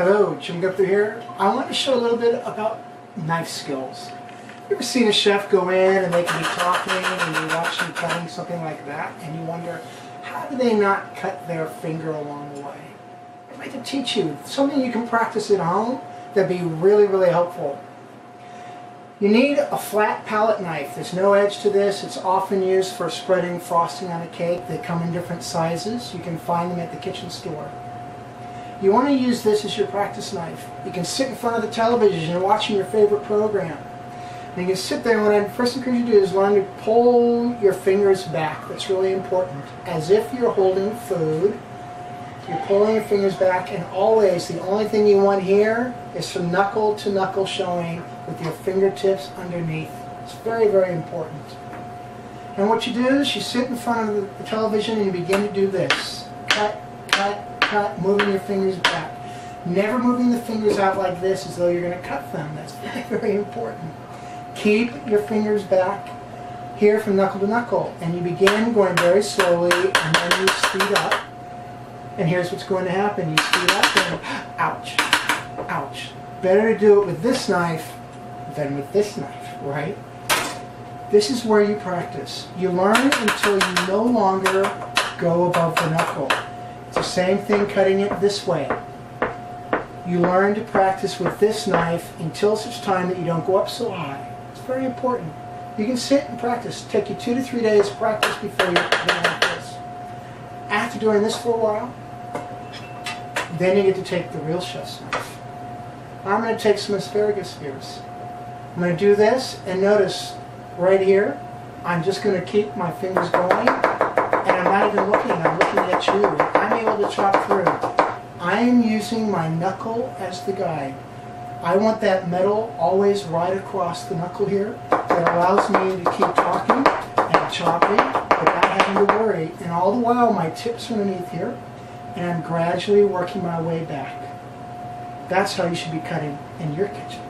Hello, Jim Guthrie here. I want to show a little bit about knife skills. You ever seen a chef go in and they can be talking and you're watching cutting something like that and you wonder, how do they not cut their finger along the way? I'd like to teach you something you can practice at home that'd be really, really helpful. You need a flat palette knife. There's no edge to this. It's often used for spreading frosting on a cake. They come in different sizes. You can find them at the kitchen store. You want to use this as your practice knife. You can sit in front of the television and watching your favorite program. And you can sit there, and what I first encourage you to do is learn to pull your fingers back. That's really important. As if you're holding food. You're pulling your fingers back, and always the only thing you want here is from knuckle to knuckle showing with your fingertips underneath. It's very, very important. And what you do is you sit in front of the television and you begin to do this. Cut, cut, cut, moving your fingers back. Never moving the fingers out like this as though you're going to cut them. That's very, very important. Keep your fingers back here from knuckle to knuckle. And you begin going very slowly, and then you speed up. And here's what's going to happen. You speed up and ouch, ouch. Better to do it with this knife than with this knife, right? This is where you practice. You learn until you no longer go above the knuckle. It's the same thing cutting it this way. You learn to practice with this knife until such time that you don't go up so high. It's very important. You can sit and practice. It'll take you 2 to 3 days to practice before you're doing like this. After doing this for a while, then you get to take the real chef's knife. I'm going to take some asparagus spears. I'm going to do this, and notice right here, I'm just going to keep my fingers going, and I'm not even looking, I'm looking at you. I'm able to chop through. I am using my knuckle as the guide. I want that metal always right across the knuckle here. That allows me to keep talking and chopping without having to worry. And all the while, my tips are underneath here, and I'm gradually working my way back. That's how you should be cutting in your kitchen.